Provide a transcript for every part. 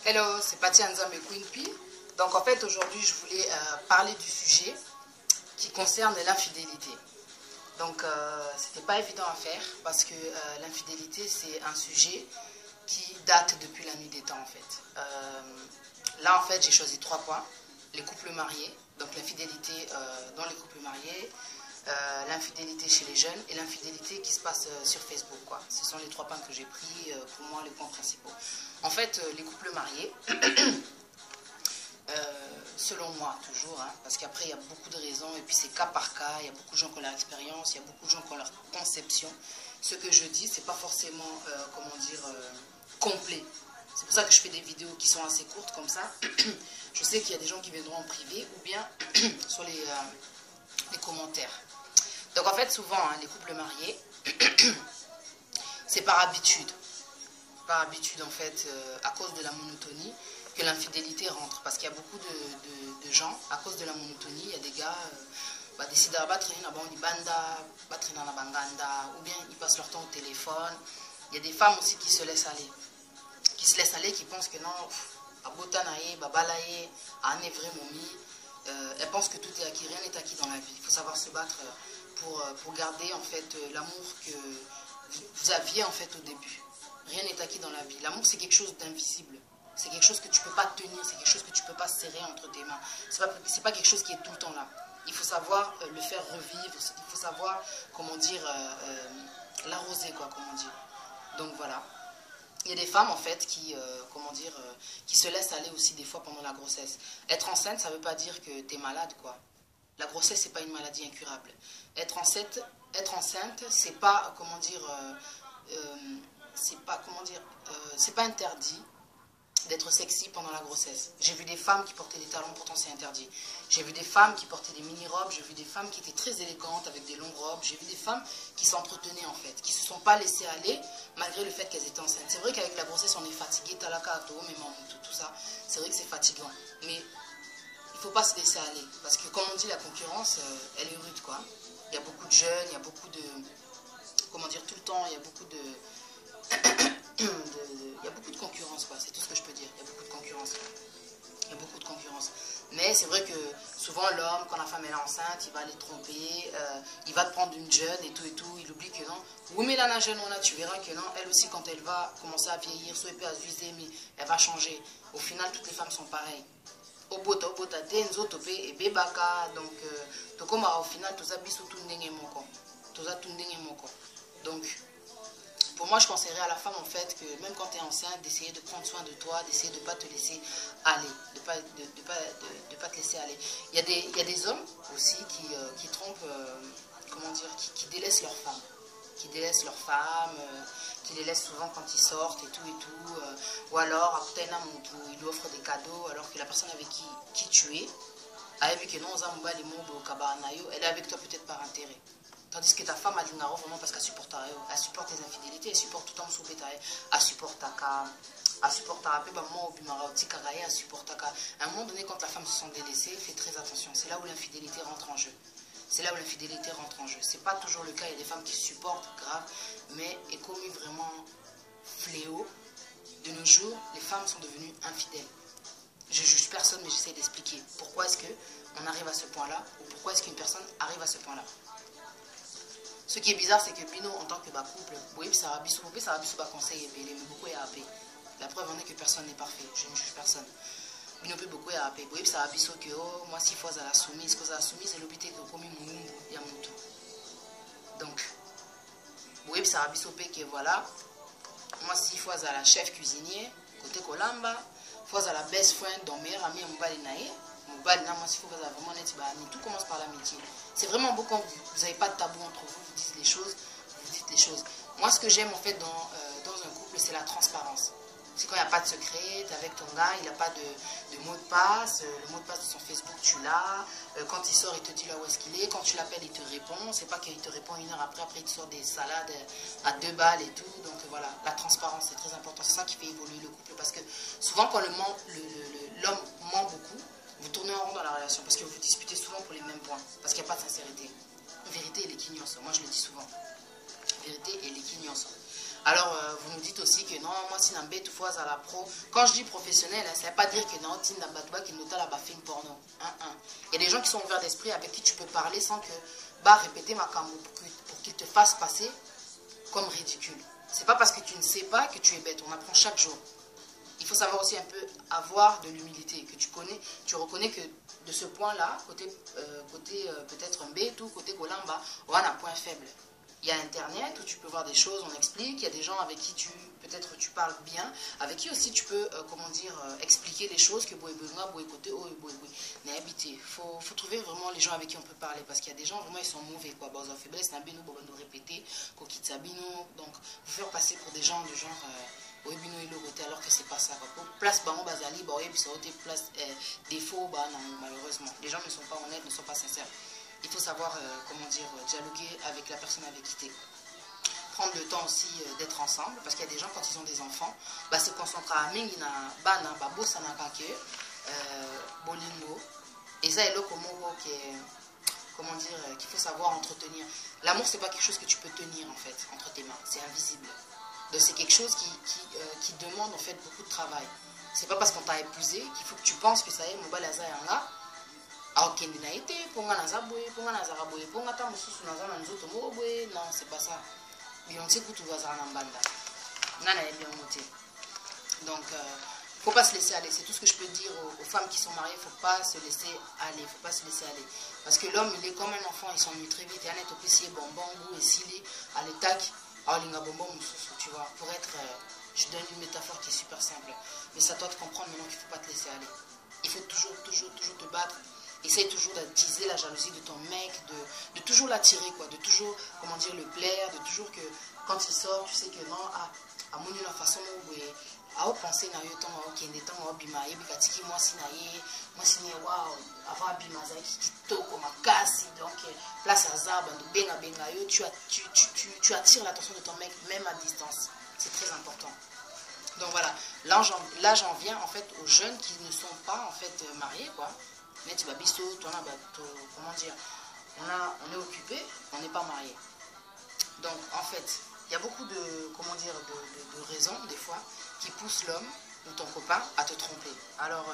Hello, c'est Paty Nzambe Queen P. Donc en fait aujourd'hui je voulais parler du sujet qui concerne l'infidélité. Donc c'était pas évident à faire parce que l'infidélité c'est un sujet qui date depuis la nuit des temps en fait. Là en fait j'ai choisi 3 points. Les couples mariés, donc l'infidélité dans les couples mariés, l'infidélité chez les jeunes et l'infidélité qui se passe sur Facebook, quoi. Ce sont les 3 points que j'ai pris pour moi les points principaux. En fait, les couples mariés, selon moi toujours, hein, parce qu'après il y a beaucoup de raisons et puis c'est cas par cas, il y a beaucoup de gens qui ont leur expérience, il y a beaucoup de gens qui ont leur conception. Ce que je dis, c'est pas forcément, comment dire, complet. C'est pour ça que je fais des vidéos qui sont assez courtes comme ça. Je sais qu'il y a des gens qui viendront en privé ou bien sur les commentaires. Donc en fait souvent hein, les couples mariés, c'est par habitude. Par habitude en fait, à cause de la monotonie, que l'infidélité rentre. Parce qu'il y a beaucoup de gens, à cause de la monotonie, il y a des gars décident de battre dans banganda, ou bien ils passent leur temps au téléphone. Il y a des femmes aussi qui se laissent aller. Qui pensent que non, elles pensent que tout est acquis, rien n'est acquis dans la vie. Il faut savoir se battre pour garder en fait l'amour que vous aviez en fait au début. Rien n'est acquis dans la vie. L'amour c'est quelque chose d'invisible. C'est quelque chose que tu ne peux pas tenir, c'est quelque chose que tu ne peux pas serrer entre tes mains. C'est pas quelque chose qui est tout le temps là. Il faut savoir le faire revivre, il faut savoir, comment dire, l'arroser, quoi, comment dire. Donc voilà. Il y a des femmes en fait qui, comment dire, qui se laissent aller aussi des fois pendant la grossesse. Être enceinte, ça ne veut pas dire que tu es malade, quoi. La grossesse, c'est pas une maladie incurable. Être enceinte, c'est pas, comment dire, c'est pas interdit d'être sexy pendant la grossesse. J'ai vu des femmes qui portaient des talons, pourtant c'est interdit. J'ai vu des femmes qui portaient des mini-robes, j'ai vu des femmes qui étaient très élégantes avec des longues robes, j'ai vu des femmes qui s'entretenaient en fait, qui ne se sont pas laissées aller malgré le fait qu'elles étaient enceintes. C'est vrai qu'avec la grossesse on est fatigué, tout ça, c'est vrai que c'est fatigant. Mais il ne faut pas se laisser aller, parce que comme on dit, la concurrence, elle est rude, quoi. Il y a beaucoup de jeunes, il y a beaucoup de, comment dire, tout le temps, il y a beaucoup de... il y a beaucoup de concurrence, quoi. C'est tout ce que je peux dire. Il y a beaucoup de concurrence. Il y a beaucoup de concurrence. Mais c'est vrai que souvent l'homme, quand la femme est enceinte, il va aller tromper, il va te prendre une jeune et tout, il oublie que non. Oui, mais là, la jeune, tu verras que non, elle aussi, quand elle va commencer à vieillir, soit elle peut abuser, mais elle va changer. Au final, toutes les femmes sont pareilles. Donc, au final, donc, pour moi, je conseillerais à la femme, en fait, que même quand tu es enceinte, d'essayer de prendre soin de toi, d'essayer de ne pas te laisser aller, de pas te laisser aller. Il y a des hommes aussi qui trompent, comment dire, qui délaissent leurs femmes. Qui délaissent leurs femmes, qui les laissent souvent quand ils sortent et tout. Ou alors, il lui offre des cadeaux, alors que la personne avec qui tu es, elle est avec toi peut-être par intérêt. Tandis que ta femme a l'ingaro vraiment parce qu'elle supporte tes infidélités, elle supporte tout le temps elle supporte ta cas, elle supporte ta à un moment donné, quand la femme se sent délaissée, fais très attention. C'est là où l'infidélité rentre en jeu. C'est là où l'infidélité rentre en jeu. C'est pas toujours le cas, il y a des femmes qui supportent grave, mais est commis vraiment fléau. De nos jours, les femmes sont devenues infidèles. Je juge personne, mais j'essaie d'expliquer pourquoi est-ce qu'on arrive à ce point-là, ou pourquoi est-ce qu'une personne arrive à ce point-là. Ce qui est bizarre, c'est que Bino, en tant que couple, oui, ça va conseiller, mais beaucoup est appelé. La preuve en est que personne n'est parfait, je ne juge personne. Bino peut beaucoup est appelé. Oui, ça va que moi, si faut à la soumise, que ça soumise, c'est l'obité que comme il y a mon tout. Donc, oui, ça va que voilà, moi, si faut à la chef cuisinier, côté Kolamba, faut à la best friend, donc meilleure amie, tout commence par l'amitié. C'est vraiment beau quand vous n'avez pas de tabou entre vous, vous dites les choses, vous dites les choses. Moi, ce que j'aime en fait dans un couple, c'est la transparence. C'est quand il n'y a pas de secret, tu es avec ton gars, il n'a pas de mot de passe, le mot de passe de son Facebook, tu l'as. Quand il sort, il te dit là où est-ce qu'il est. Quand tu l'appelles, il te répond. C'est pas qu'il te répond 1 heure après, il te sort des salades à 2 balles et tout. Donc voilà, la transparence, c'est très important. C'est ça qui fait évoluer le couple. Parce que souvent, quand l'homme ment beaucoup, vous tournez en rond dans la relation. Parce que vous disputez souvent pour les mêmes points. Parce qu'il n'y a pas de sincérité. La vérité, elle est quignosse. Moi, je le dis souvent. La vérité, elle est quignosse. Alors, vous nous dites aussi que non, moi, si n'embête fois à la pro, quand je dis professionnel, ça ne veut pas dire que non, si n'embête qui nous a la film porno. Il y a des gens qui sont ouverts d'esprit avec qui tu peux parler sans que, bah, répéter ma camo pour qu'ils te fassent passer comme ridicule. C'est pas parce que tu ne sais pas que tu es bête, on apprend chaque jour. Il faut savoir aussi un peu avoir de l'humilité, que tu connais, tu reconnais que de ce point-là, côté peut-être un B, tout côté Golamba, on a un point faible. Il y a Internet où tu peux voir des choses, on explique. Il y a des gens avec qui peut-être tu parles bien, avec qui aussi tu peux, expliquer les choses que il faut trouver vraiment les gens avec qui on peut parler, parce qu'il y a des gens vraiment ils sont mauvais quoi. Bon, en faiblesse, nous répéter, donc vous faire passer pour des gens du genre alors que c'est pas ça. Place bazali, place défaut, malheureusement. Les gens ne sont pas honnêtes, ne sont pas sincères. Il faut savoir, dialoguer avec la personne avec qui tu es. Prendre le temps aussi d'être ensemble, parce qu'il y a des gens, quand ils ont des enfants, se concentrer à mingi na bana, bossa na kake, bolingo. Et ça est là qu'il faut savoir entretenir. L'amour, c'est pas quelque chose que tu peux tenir, en fait, entre tes mains. C'est invisible. Donc c'est quelque chose qui demande, en fait, beaucoup de travail. C'est pas parce qu'on t'a épousé qu'il faut que tu penses que ça y est, mon balaza est là. Non, c'est pas ça. Donc, faut pas se laisser aller. C'est tout ce que je peux dire aux femmes qui sont mariées. Faut pas se laisser aller. Faut pas se laisser aller. Parce que l'homme, il est comme un enfant. Il s'ennuie très vite. Il bonbon, goût et s'il à l'étac, tu vois. Pour être, je donne une métaphore qui est super simple. Mais ça doit te comprendre maintenant qu'il faut pas te laisser aller. Il faut toujours te battre. Essaye toujours d'attiser la jalousie de ton mec, de toujours l'attirer, quoi, de toujours, le plaire, de toujours que quand il sort, tu sais que non, à mon une façon où à penser na yo temps qui est temps au bima et bikatiki moi si waouh avoir bima za kitoko makasi donc place à zaba de benga yo tu attires l'attention de ton mec même à distance. C'est très important. Donc voilà, là j'en viens en fait aux jeunes qui ne sont pas en fait mariés, quoi. Mais tu vas bisto, on est occupé, on n'est pas marié. Donc en fait, il y a beaucoup de raisons des fois qui poussent l'homme ou ton copain à te tromper. Alors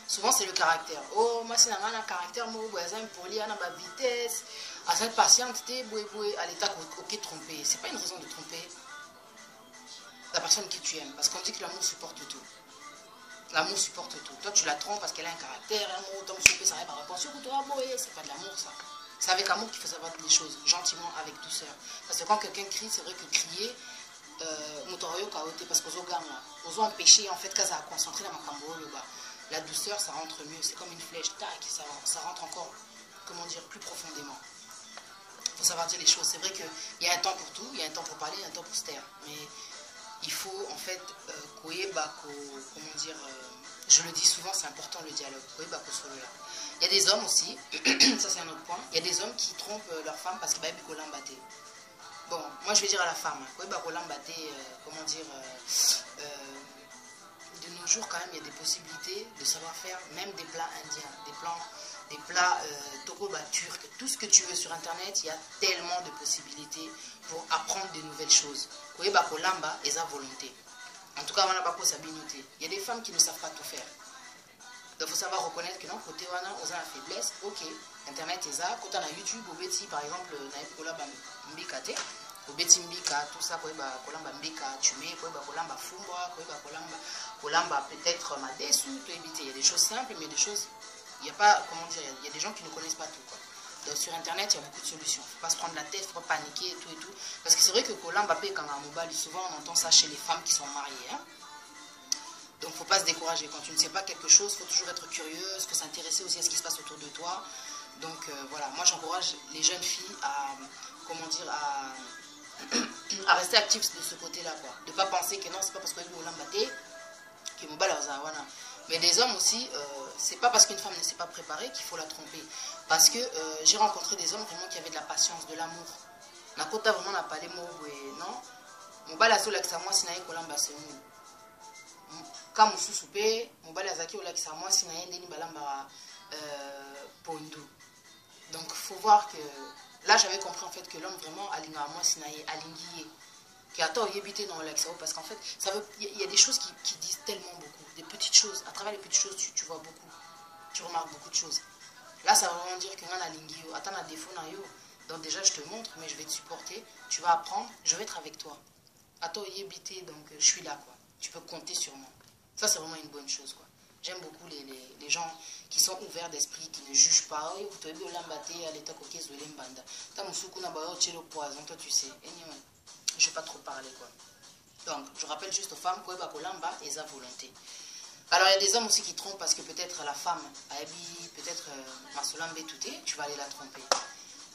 souvent c'est le caractère. Oh moi c'est un caractère pour lire ma vitesse, à cette patiente à l'état ok tromper. C'est pas une raison de tromper la personne que tu aimes, parce qu'on dit que l'amour supporte tout. L'amour supporte tout. Toi, tu la trompes parce qu'elle a un caractère, l'amour, ça va par rapport. C'est pas de l'amour, ça. C'est avec amour qu'il faut savoir les choses, gentiment, avec douceur. Parce que quand quelqu'un crie, c'est vrai que crier, parce qu'on a empêché, en fait, qu'à concentrer dans ma cambo, la douceur, ça rentre mieux. C'est comme une flèche, tac, ça rentre encore, plus profondément. Il faut savoir dire les choses. C'est vrai qu'il y a un temps pour tout, il y a un temps pour parler, il y a un temps pour se taire. Mais il faut en fait je le dis souvent, c'est important le dialogue. Il y a des hommes aussi, ça c'est un autre point, il y a des hommes qui trompent leur femme parce qu'ils ont l'embatté. Bon, moi je vais dire à la femme, de nos jours quand même il y a des possibilités de savoir faire même des plats indiens, des plats turcs, tout ce que tu veux sur internet, il y a tellement de possibilités pour apprendre de nouvelles choses. Kolamba et sa volonté. En tout cas, on n'a pas il y a des femmes qui ne savent pas tout faire. Donc il faut savoir reconnaître que non, côté on a la faiblesse, ok, internet est ça, quand on a YouTube, par exemple, tout ça, tu mets, peut-être ma dessous, il y a des choses simples, mais des choses, il y a pas, il y a des gens qui ne connaissent pas tout, quoi. Donc, sur internet, il y a beaucoup de solutions. Il ne faut pas se prendre la tête, il ne faut pas paniquer et tout et tout. Parce que c'est vrai que Colamba Mbappé, quand on a mobile, souvent on entend ça chez les femmes qui sont mariées. Hein. Donc il ne faut pas se décourager. Quand tu ne sais pas quelque chose, il faut toujours être curieux, il faut s'intéresser aussi à ce qui se passe autour de toi. Donc voilà, moi j'encourage les jeunes filles à, à rester actives de ce côté-là. De ne pas penser que non, c'est pas parce que Colamba Mbappé que mobile voilà. Mais les hommes aussi, c'est pas parce qu'une femme ne s'est pas préparée qu'il faut la tromper. Parce que j'ai rencontré des hommes vraiment qui avaient de la patience, de l'amour. Nakota vraiment n'a pas les mots, non. Mon bal a sur l'examen, si naïe kolamba c'est nous. Quand mon sous-soupé, mon bal a zaki au l'examen, si naïe ndeni balamba pondu. Donc faut voir que là j'avais compris en fait que l'homme vraiment aligné à moi, si naïe aligné. qui attend éviter dans l'ex, parce qu'en fait, il y a des choses qui disent tellement beaucoup, des petites choses. À travers les petites choses, tu vois beaucoup, tu remarques beaucoup de choses. Là, ça veut vraiment dire que a lingio, attends, un défaut na yo. Donc déjà, je te montre, mais je vais te supporter. Tu vas apprendre, je vais être avec toi. Attends, éviter, donc je suis là, quoi. Tu peux compter sur moi. Ça, c'est vraiment une bonne chose, quoi. J'aime beaucoup les gens qui sont ouverts d'esprit, qui ne jugent pas. Oui, vous te avez l'embatté à l'état coquet, vous l'embanda. T'as mon soukou n'a pas le poison, toi tu sais. Anyway, je vais pas trop parler, quoi. Donc, je rappelle juste aux femmes, quoi, bakolamba et sa volonté. Alors, il y a des hommes aussi qui trompent parce que peut-être la femme, Aebi, peut-être Masolambe Touté, tu vas aller la tromper.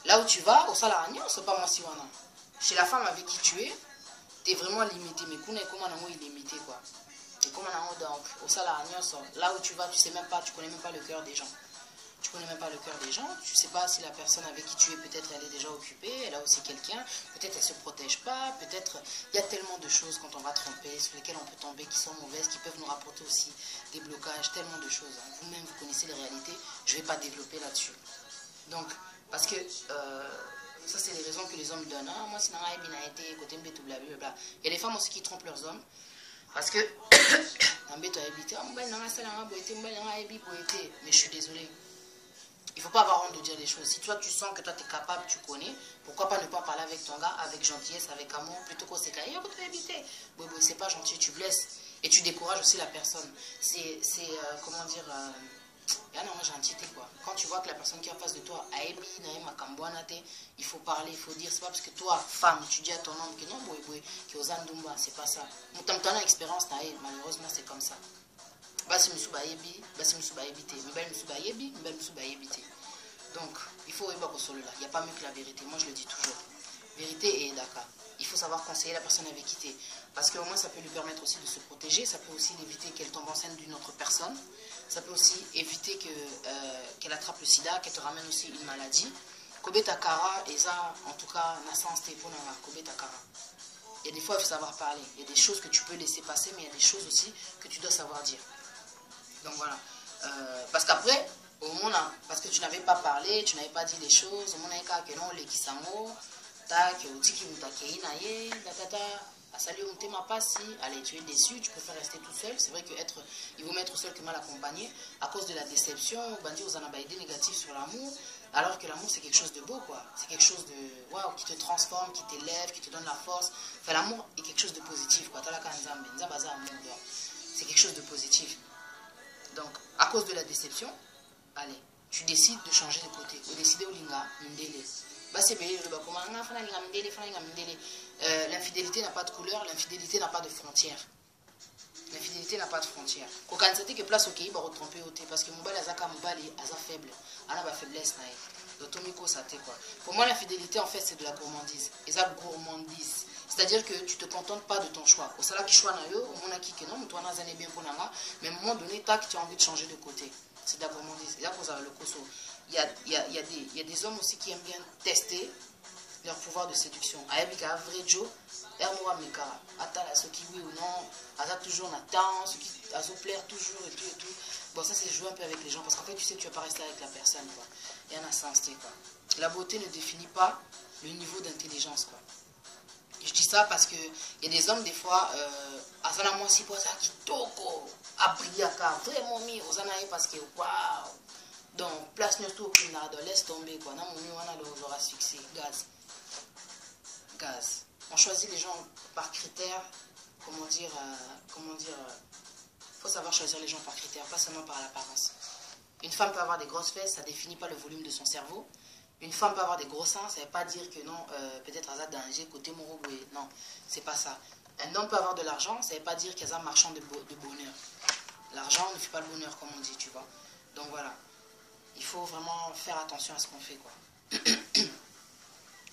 Là où tu vas, au salarié, c'est pas moi si on a. Chez la femme avec qui tu es, tu es vraiment limité. Mais comment il est limité, quoi. Et comment donc, au salarié, là où tu vas, tu sais même pas, tu connais même pas le cœur des gens. Tu connais même pas le cœur des gens, tu sais pas si la personne avec qui tu es, peut-être elle est déjà occupée, elle a aussi quelqu'un, peut-être elle se protège pas, peut-être il y a tellement de choses quand on va tromper, sur lesquelles on peut tomber, qui sont mauvaises, qui peuvent nous rapporter aussi des blocages, tellement de choses. Vous-même, vous connaissez les réalités, je vais pas développer là-dessus. Donc, parce que ça, c'est les raisons que les hommes donnent. Ah, moi, sinon, il y a des femmes aussi qui trompent leurs hommes. Parce que, mais je suis désolé. Il ne faut pas avoir honte de dire des choses. Si toi, tu sens que toi, tu es capable, tu connais, pourquoi pas ne pas parler avec ton gars, avec gentillesse, avec amour, plutôt qu'on s'est caillé, on peut éviter. Oui, c'est pas gentil, tu blesses. Et tu décourages aussi la personne. C'est comment dire, il y a une gentillité, quoi. Quand tu vois que la personne qui est en face de toi a émis, il faut parler, il faut dire. C'est pas parce que toi, femme, tu dis à ton homme que non, que aux Andumba, c'est pas ça. Tu as l'expérience, malheureusement, c'est comme ça. Basi musuba yebi, basi musuba yebite, mibali musuba yebi, mibali musuba yebite. Donc, il faut y avoir solo là. Il n'y a pas mieux que la vérité. Moi, je le dis toujours. Vérité et Dakar. Il faut savoir conseiller la personne avec qui tu es. Parce qu'au moins, ça peut lui permettre aussi de se protéger. Ça peut aussi éviter qu'elle tombe enceinte d'une autre personne. Ça peut aussi éviter qu'elle attrape le sida, qu'elle te ramène aussi une maladie. Kobe Takara, et ça, en tout cas, Nassance Teponanga, Kobe Takara. Il y a des fois, il faut savoir parler. Il y a des choses que tu peux laisser passer, mais il y a des choses aussi que tu dois savoir dire. Donc voilà. Parce qu'après, au monde, parce que tu n'avais pas parlé, tu n'avais pas dit les choses, au monde, que non, les kisamo, tac, tiki mutakei naye, tatata, asali mutema passi, allez, tu es déçu, tu préfères rester tout seul. C'est vrai il vaut mettre seul que mal accompagné à cause de la déception, bandi aux anabaïdés négatifs sur l'amour, alors que l'amour c'est quelque chose de beau, quoi. C'est quelque chose de waouh, qui te transforme, qui t'élève, qui te donne la force. Enfin, l'amour est quelque chose de positif, quoi. C'est quelque chose de positif. Donc, à cause de la déception, allez, tu décides de changer de côté. Ou décider au linga, mndele. L'infidélité n'a pas de couleur, l'infidélité n'a pas de frontières. L'infidélité n'a pas de frontières. Quand on sait que place au Kéi, va retromper au thé. Parce que Moubali Azaka Moubali Aza faible. Ana ba faiblesse naï. L'automiko ça quoi. Pour moi, l'infidélité, en fait, c'est de la gourmandise. Et ça, gourmandise. C'est-à-dire que tu ne te contentes pas de ton choix. Au salaire qui choix naïo, au monde qui que non, mais toi, on a bien pour nanga. Mais à un moment donné, tu as envie de changer de côté. C'est de la gourmandise. Et là, vous avez le coso. Il y a des hommes aussi qui aiment bien tester leur pouvoir de séduction. Aïbika, vrai Joe, Hermoa Mekara. Attends, ceux qui oui ou non, Aza toujours n'attend, ceux qui Azo plaire toujours et tout et tout. Bon, ça c'est jouer un peu avec les gens parce qu'en fait, tu sais, tu vas pas rester avec la personne, quoi. Il y en a sens, quoi. La beauté ne définit pas le niveau d'intelligence, quoi. Et je dis ça parce qu'il y a des hommes, des fois, Azana moi si pour ça qui toko, abriaka, vraiment mis, Ozana parce que waouh. Donc, place nous tout au pinard, laisse tomber, quoi. On a le aura fixé, gaz. On choisit les gens par critères, il faut savoir choisir les gens par critères, pas seulement par l'apparence. Une femme peut avoir des grosses fesses, ça ne définit pas le volume de son cerveau. Une femme peut avoir des gros seins, ça ne veut pas dire que non, peut-être elle a danger, côté moroboué. Non, c'est pas ça. Un homme peut avoir de l'argent, ça ne veut pas dire qu'elle a un marchand de bonheur. L'argent ne fait pas le bonheur, comme on dit, tu vois. Donc voilà, il faut vraiment faire attention à ce qu'on fait, quoi. Il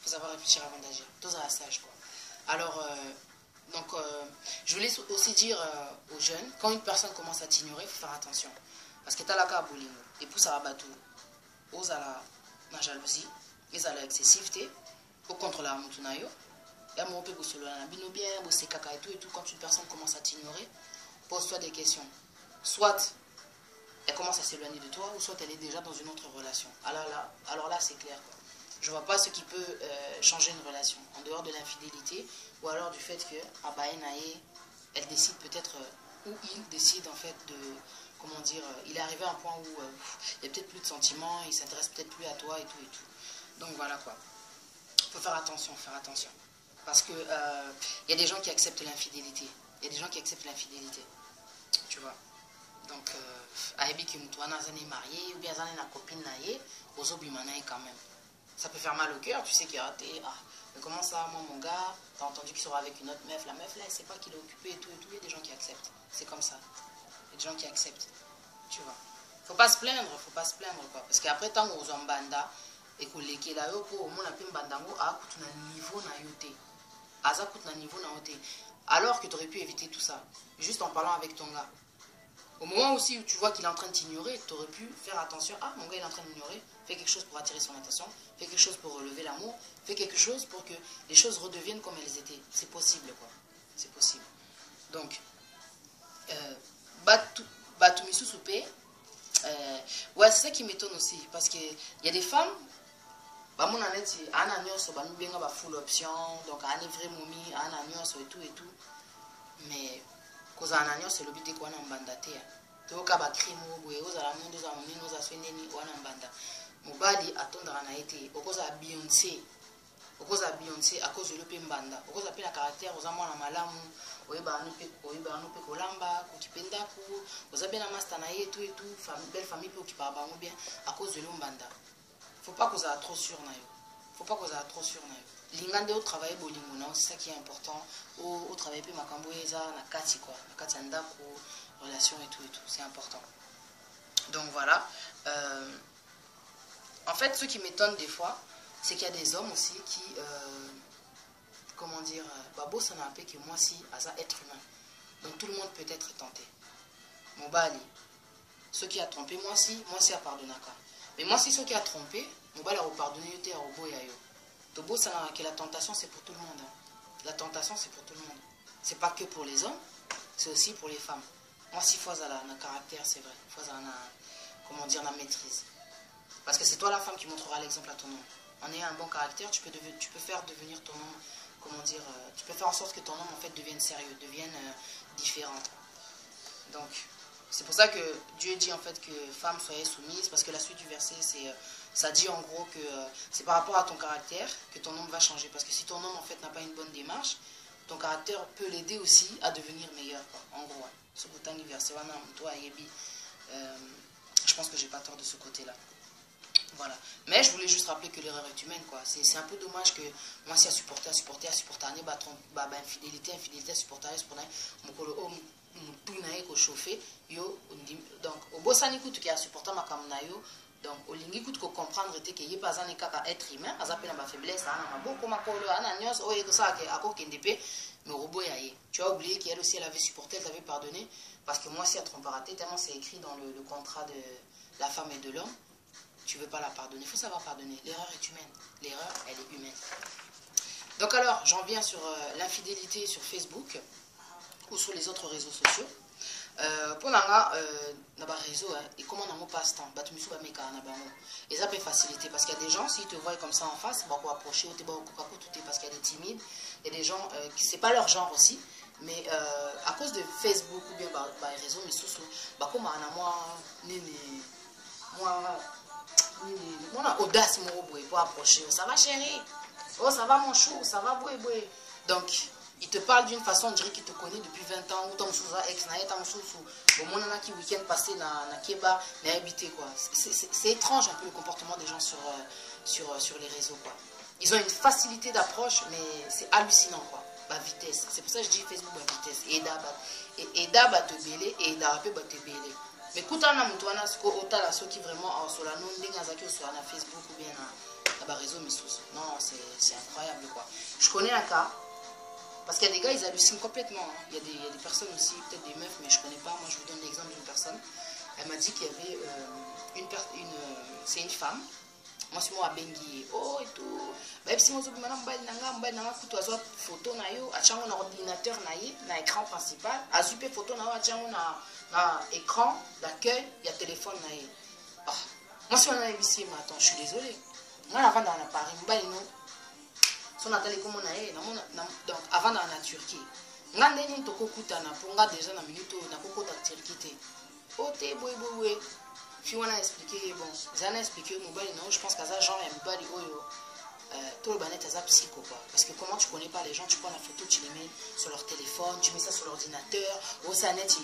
faut savoir réfléchir avant d'agir. Tous à la sage, quoi. Alors, je voulais aussi dire aux jeunes, quand une personne commence à t'ignorer, il faut faire attention. Parce que tu as la carte bolingo, et puis ça va battre. Aux la jalousie, ils ont l'excessivité, au contre la moutunayo, et à mon peu de solo, bien, c'est caca et tout, quand une personne commence à t'ignorer, pose-toi des questions. Soit elle commence à s'éloigner de toi, ou soit elle est déjà dans une autre relation. Alors là c'est clair, quoi. Je vois pas ce qui peut changer une relation, en dehors de l'infidélité, ou alors du fait que Abaye elle décide peut-être, ou il décide en fait de, comment dire, il est arrivé à un point où il n'y a peut-être plus de sentiments, il s'intéresse peut-être plus à toi et tout et tout. Donc voilà quoi. Il faut faire attention, faire attention. Parce que il y a des gens qui acceptent l'infidélité. Il y a des gens qui acceptent l'infidélité. Tu vois. Donc, Aebi qui moutouna est marié, ou bien zane na copine naïe, aux obimanaï quand même. Ça peut faire mal au cœur, tu sais qu'il a raté. Ah, mais comment ça, moi mon gars, t'as entendu qu'il sera avec une autre meuf, la meuf là, elle sait pas qu'il est occupé et tout et tout. Il y a des gens qui acceptent. C'est comme ça. Il y a des gens qui acceptent. Tu vois. Faut pas se plaindre quoi. Parce qu'après, tant qu'on a banda, et qu'on l'équipe là, pour au moins la bandango, ah, coûte un niveau na yoté. Ah, ça coûte un niveau na yoté. Alors que tu aurais pu éviter tout ça. Juste en parlant avec ton gars. Au moment aussi où tu vois qu'il est en train de t'ignorer, tu aurais pu faire attention. Ah, mon gars il est en train de m'ignorer. Fais quelque chose pour attirer son attention. Fais quelque chose pour relever l'amour. Fais quelque chose pour que les choses redeviennent comme elles étaient. C'est possible quoi. C'est possible. Donc, Batumisu Soupé, ouais, c'est ça qui m'étonne aussi. Parce qu'il y a des femmes, bah mon année, c'est un agneau, bah nous bien bah full option, donc un vrai moumi, un agneau et tout et tout. Mais cause un agneau, c'est l'obité qu'on a en bandate. Donc à crime ou aux alamons, aux amours, aux assoignés, ou en banda. Mobali attendre en a été. Au cause à Beyoncé. Au cause à Beyoncé, à cause de l'opé mbanda. Au cause à la caractère, aux amants la malamu. Oeba anupe kolamba, kokipenda ku, ozabe na master na ye tout et tout, belle famille pour qui parle bien à cause de l'ombanda. Faut pas qu'on soit trop sûr na yo. Faut pas qu'on soit trop sûr na yo. Lingande au travail bolingo na, c'est ça qui est important. Au travail pe makambo eza na kati quoi, na kati ndako, relation et tout, c'est important. Donc voilà. En fait, ce qui m'étonne des fois, c'est qu'il y a des hommes aussi qui comment dire, Babo ça n'a pas que moi si à ça être humain. Donc tout le monde peut être tenté. Mon bali, ceux qui a trompé, moi si à pardonner. Mais moi si ceux qui a trompé, mon bali a pardonné, il était à Obo et Ayo. Tobo ça n'a que la tentation c'est pour tout le monde. La tentation c'est pour tout le monde. C'est pas que pour les hommes, c'est aussi pour les femmes. Moi si fois à la caractère, c'est vrai. Fois à la, comment dire, la maîtrise. Parce que c'est toi la femme qui montrera l'exemple à ton homme. En ayant un bon caractère, tu peux faire devenir ton homme, comment dire, tu peux faire en sorte que ton homme en fait devienne sérieux, devienne différent. Donc, c'est pour ça que Dieu dit en fait que femme soyez soumise, parce que la suite du verset, ça dit en gros que c'est par rapport à ton caractère que ton homme va changer. Parce que si ton homme en fait n'a pas une bonne démarche, ton caractère peut l'aider aussi à devenir meilleur, quoi, en gros. Ce bouton du verset, je pense que j'ai pas tort de ce côté-là. Voilà. Mais je voulais juste rappeler que l'erreur est humaine, quoi. C'est un peu dommage que moi, si à supporter, infidélité, supporter, chauffer, donc, au beau sani kutu qui a supporté ma kamnayo, donc, au lingi kutu comprendre que y a pas un état être humain, à s'appeler ma faiblesse, à beaucoup ma colo, à n'agnos, oh, et ça, à quoi qu'il mais robot yaye. Tu as oublié qu'elle aussi, elle avait supporté, elle t'avait pardonné, parce que moi, si elle trompe raté, tellement c'est écrit dans le contrat de la femme et de l'homme. Tu ne veux pas la pardonner, il faut savoir pardonner. L'erreur est humaine. L'erreur, elle est humaine. Donc alors, j'en viens sur l'infidélité sur Facebook ou sur les autres réseaux sociaux. Pour l'anga, dans les réseaux, et comment on passe-temps, et ça peut faciliter parce qu'il y a des gens, s'ils te voient comme ça en face, ils vont approcher, parce qu'il y a des timides, il y a des gens qui c'est pas leur genre aussi, mais à cause de Facebook ou bien les réseaux, mais surtout, comme moi, on a audace pour approcher. Ça va chérie? Oh ça va mon chou? Ça va boué boué? Donc il te parle d'une façon, on dirait qu'il te connaît depuis 20 ans. Ou ton ex na ton sous bon mon nana qui week-end passé na Keba na habité quoi. C'est étrange un peu le comportement des gens sur les réseaux quoi. Ils ont une facilité d'approche mais c'est hallucinant quoi. Bah vitesse. C'est pour ça que je dis Facebook bah vitesse. Et d'aba te belé et d'aba te belé. Mais écoute, on a moutoana ce qui vraiment sur la non sur Facebook ou bien à réseau non c'est incroyable quoi. Je connais un cas parce qu'il y a des gars ils hallucinent complètement. Hein. Il y a des personnes aussi peut-être des meufs mais je connais pas. Moi je vous donne l'exemple d'une personne. Elle m'a dit qu'il y avait c'est une femme. Moi si moi à Bengi oh et tout. Même si moi je nanga photo na yo achango na ordinateur na écran principal azupe photo na achango na écran d'accueil, il y a téléphone. Oh. Moi, si on a ici, mais attends, je suis désolée. Moi, avant dans Paris, son atelier comme on a donc avant dans la Turquie. Ngandeni toko kutana ponga déjà na minute na koko ta Turquie. Oh te boy. Puis on a expliqué bon, j'en ai expliqué mobile non, je pense qu'à ça genre il mobile oyo. Tout le banet à psycho quoi. Parce que comment tu connais pas les gens, tu prends la photo, tu les mets sur leur téléphone, tu mets ça sur l'ordinateur. Oh ça net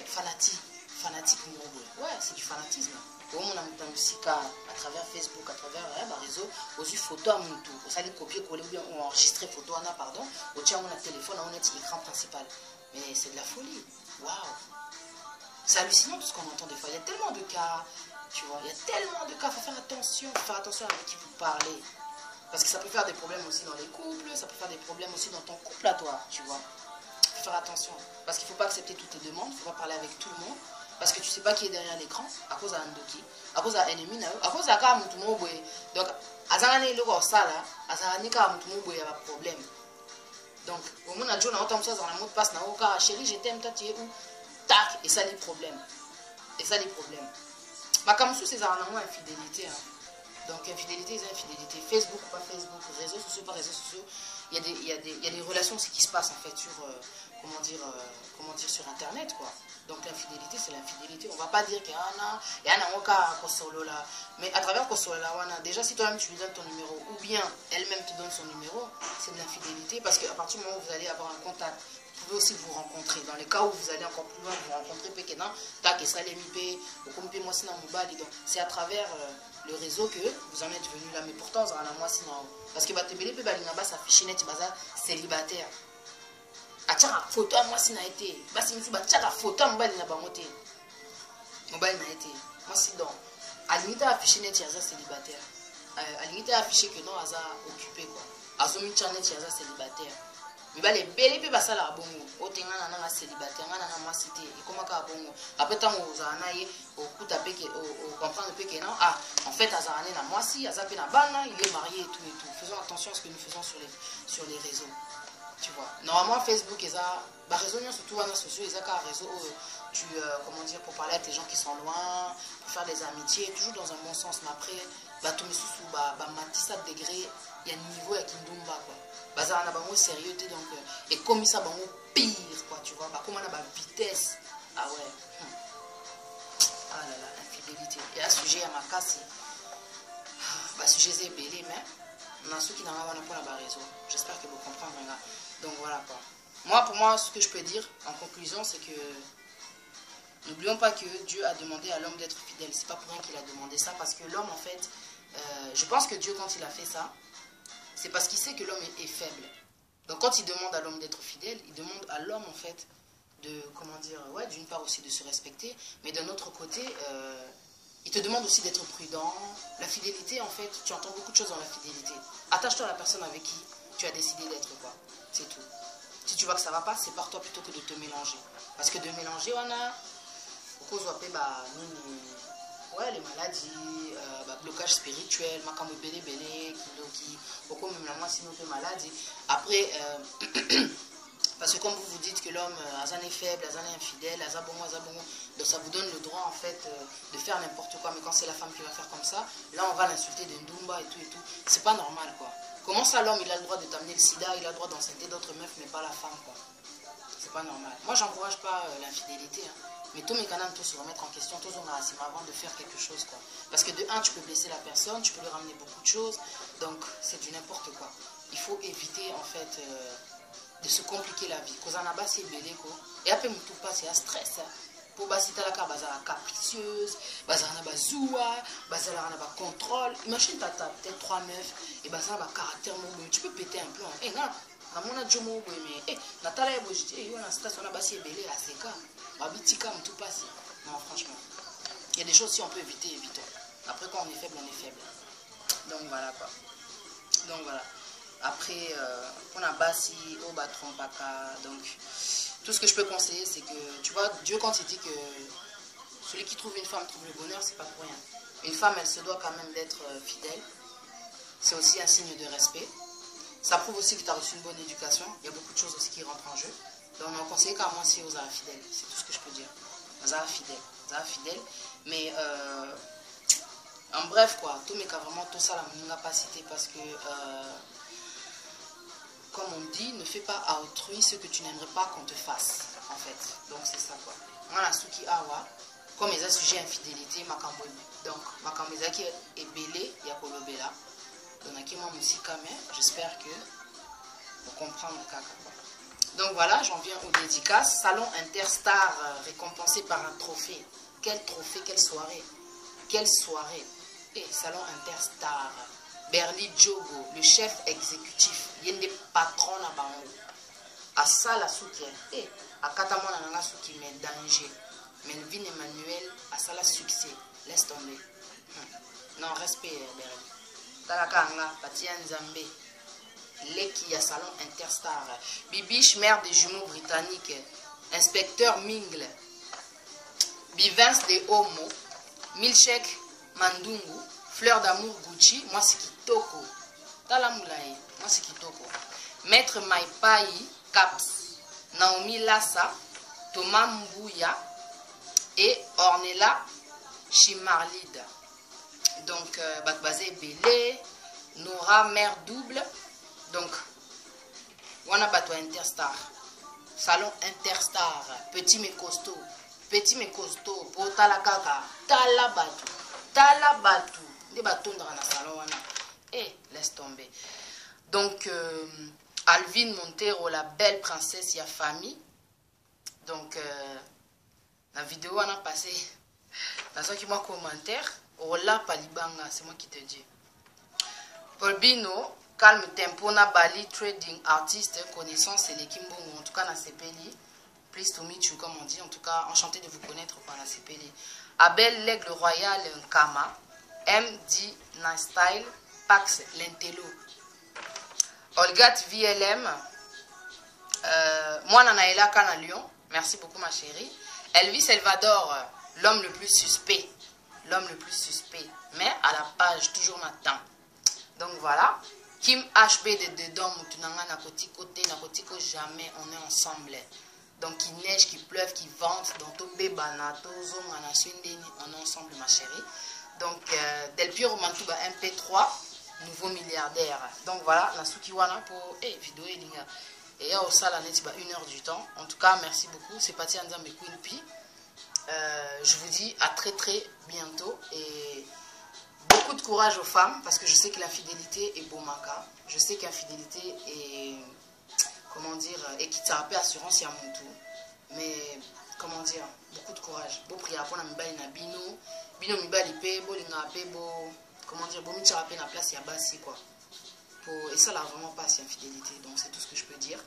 fanatique ouais, c'est du fanatisme. On a mis aussi à travers Facebook, à travers les réseaux, aussi photo à mon tour. Ça les copier, coller ou bien enregistrer photo, pardon. Au tien, on a téléphone, on a l'écran principal. Mais c'est de la folie. Waouh! C'est hallucinant tout ce qu'on entend des fois. Il y a tellement de cas, tu vois, il y a tellement de cas. Il faut faire attention avec qui vous parlez. Parce que ça peut faire des problèmes aussi dans les couples, ça peut faire des problèmes aussi dans ton couple à toi, tu vois. Il faut faire attention. Parce qu'il ne faut pas accepter toutes tes demandes, il ne faut pas parler avec tout le monde. Parce que tu ne sais pas qui est derrière l'écran, à cause d'un doki, à cause d'un ennemi, à cause d'un cas, donc, à Zangane, le gros ça là, à Zangane, il y a un problème. Donc, au moins, on a dit, on a entendu ça dans la mot de passe, chérie, je t'aime, toi tu es où? Tac, et ça, les problèmes. Bah, comme ça, c'est un infidélité. Donc, infidélité, c'est infidélité. Facebook ou pas Facebook, réseaux sociaux, pas réseaux sociaux. Il y a des relations aussi qui se passent en fait sur, comment dire, sur Internet, quoi. Donc, l'infidélité, c'est l'infidélité. On ne va pas dire qu'il y a un cas Kosolo là. Mais à travers Kosolo là, déjà, si toi-même tu lui donnes ton numéro, ou bien elle-même te donne son numéro, c'est de l'infidélité. Parce qu'à partir du moment où vous allez avoir un contact, vous pouvez aussi vous rencontrer. Dans les cas où vous allez encore plus loin, vous rencontrer, tac, et ça les mipé, ou comme moi, c'est dans mon bal. C'est à travers le réseau que vous en êtes venu là. Mais pourtant, vous en avez moi, sinon. Parce que Batebele peut balinga ça fiche net, célibataire. Atchara photo à moi si n'a été. Basi misi batchara photo à mobile n'a pas monté. Mobile n'a été. Moi si donc. À limite affiché net yaza célibataire. À limite affiché que non yaza occupé quoi. Azomi chanet yaza célibataire. Mais bah les belles pe basa la bongo. Otenga na na célibataire nga na moi cité. Et comment ka bongo. Après tant aux anaye au coup tapé que au comprendre que non en fait azarane na moi si yaza pe na bana il est marié et tout. Faisons attention à ce que nous faisons sur les réseaux. Tu vois, normalement Facebook, ils ont réseau, surtout les sociaux, ils ont un réseau où comment dire, pour parler à tes gens qui sont loin, pour faire des amitiés, toujours dans un bon sens. Mais après, tout matissa degré, il y a un niveau avec une dumba quoi. Bazar na bango sérieux donc et comme ça bango pire quoi, tu vois, comment on a vitesse. Ah ouais. Ah là là, infidélité. Il y a un sujet à ma casse. Sujet c'est belé mais on a ceux qui n'ont pas pour la réseau. J'espère que vous comprenez. Donc voilà quoi. Moi, pour moi, ce que je peux dire en conclusion, c'est que n'oublions pas que Dieu a demandé à l'homme d'être fidèle. C'est pas pour rien qu'il a demandé ça, parce que l'homme, en fait, je pense que Dieu, quand il a fait ça, c'est parce qu'il sait que l'homme est faible. Donc quand il demande à l'homme d'être fidèle, il demande à l'homme, en fait, de, comment dire, ouais, d'une part aussi de se respecter, mais d'un autre côté, il te demande aussi d'être prudent. La fidélité, en fait, tu entends beaucoup de choses dans la fidélité. Attache-toi à la personne avec qui tu as décidé d'être quoi. C'est tout. Si tu vois que ça va pas, sépare-toi plutôt que de te mélanger. Parce que de mélanger, on a ouais, les maladies, blocage spirituel, makambo belé, qui même la moi sinon maladie. Après, parce que comme vous vous dites que l'homme Azan est faible, Azan est infidèle, Azan bon, donc ça vous donne le droit en fait de faire n'importe quoi. Mais quand c'est la femme qui va faire comme ça, là on va l'insulter de Ndumba et tout. C'est pas normal quoi. Comment ça l'homme il a le droit de t'amener le sida, il a le droit d'enceinter d'autres meufs mais pas la femme quoi. C'est pas normal. Moi j'encourage pas l'infidélité. Mais tous mes canaux tous se remettre en question, tous on a assez avant de faire quelque chose quoi. Parce que de un tu peux blesser la personne, tu peux lui ramener beaucoup de choses. Donc c'est du n'importe quoi. Il faut éviter en fait de se compliquer la vie. Cause en a bas c'est belé quoi. Et après tout passe c'est un stress. Pour basi talaka bazala capricieuse, bazala na bazoua, bazala na ba contrôle. Imagine t'as peut-être 3 meufs et bazala ba caractère mou, tu peux péter un plomb. Eh non, na mona jomo mais eh natala ebo je dis on a stress on a basi belé à ces cas. Babitika tout passe. Non franchement. Il y a des choses si on peut éviter, évitons. Après quand on est faible, on est faible. Donc voilà quoi. Donc voilà. Après on a basi au batrompaka donc tout ce que je peux conseiller, c'est que, tu vois, Dieu, quand il dit que celui qui trouve une femme trouve le bonheur, c'est pas pour rien. Une femme, elle se doit quand même d'être fidèle. C'est aussi un signe de respect. Ça prouve aussi que tu as reçu une bonne éducation. Il y a beaucoup de choses aussi qui rentrent en jeu. Donc, on a conseillé qu'à moi aussi aux arts fidèles. C'est tout ce que je peux dire. Aux arts fidèles. Mais, En bref, quoi, tout mais vraiment tout ça, la n'a pas cité parce que, comme on dit, ne fais pas à autrui ce que tu n'aimerais pas qu'on te fasse, en fait. Donc, c'est ça, quoi. Voilà, ce qui a, comme ils ont sujet infidélité, donc, ma camisa qui est belé, il y a Kolobela. Donc, j'espère que vous comprenez le cas. Donc, voilà, j'en viens aux dédicaces. Salon Interstar, récompensé par un trophée. Quel trophée, quelle soirée. Quelle soirée. Et Salon Interstar. Berli Djogo, le chef exécutif. Il y a des patrons à Bango. À ça, la soutien. Et à Katamon, on a qui met danger. Melvin Emmanuel, à ça, la succès. Laisse tomber. Non, respect, Berli. Talakanga, Patian Zambé. Leki à Salon Interstar. Bibiche, mère des jumeaux britanniques. Inspecteur Mingle. Bivens de Homo. Milchek Mandungu. Fleur d'amour Gucci. Moi, c'est Kitoko. Talamulaye. Moi, c'est Kitoko. Maître Maipai Caps. Naomi Lassa. Thomas Mbouya. Et Ornella Chimarlide. Donc, Bakbazé Belé. Nora, mère double. Donc, on a battu Interstar. Salon Interstar. Petit mais costaud. Petit mais costaud. Pour Talakaka. Talabatu. Talabatu. Des bâtons dans le salon. Et laisse tomber. Donc, Alvin Montero, la belle princesse, il y a famille. Donc, la vidéo, on a passé. Dans ce qui m'a commentaire. Ola Palibanga, c'est moi qui te dis. Paul Bino. Calme tempo na Bali trading artiste connaissance et l'équipe en tout cas na CPLI. Please to meet you comme on dit. En tout cas enchanté de vous connaître par la CPLI. Abel l'aigle royal Nkama. MD Nice Style Pax Lentello. Olgat VLM. Moi Nanaela Kana Lyon. Merci beaucoup ma chérie. Elvis Salvador, l'homme le plus suspect. L'homme le plus suspect. Mais à la page toujours maintenant. Donc voilà. Kim HB de dedans, Moutunanga, Nakotiko, Nakotiko, jamais on est ensemble. Donc il neige, qu'il pleuve, qu'il vente, dans tout bébana, tout zone, on est ensemble, ma chérie. Donc Del Pio Romantouba MP3, nouveau milliardaire. Donc voilà, Nasukiwana pour vidéo et linga. Et il y a aussi la net, 1 heure du temps. En tout cas, merci beaucoup. C'est parti en Zambé Queen P. Je vous dis à très très bientôt. Et beaucoup de courage aux femmes, parce que je sais que l'infidélité est beau maca. Je sais qu'infidélité est, comment dire, équitable, assurance, il y a mon tout. Mais, comment dire, beaucoup de courage. Beau prier pour la mibali na bino, bino mibali pe, beau linga pe, beau, comment dire, beau mitira pe na place, il y a bassi, quoi. Et ça, là, vraiment pas, c'est infidélité. Donc, c'est tout ce que je peux dire.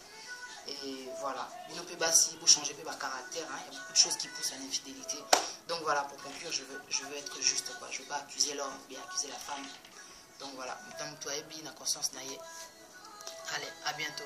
Et voilà, bino pe bassi, beau changer pe ba caractère, hein. Il y a beaucoup de choses qui poussent à l'infidélité. Donc voilà, pour conclure, je veux être juste, quoi. Je ne veux pas accuser l'homme, bien accuser la femme. Donc voilà, tant que toi et bien, la conscience naïe. Allez, à bientôt.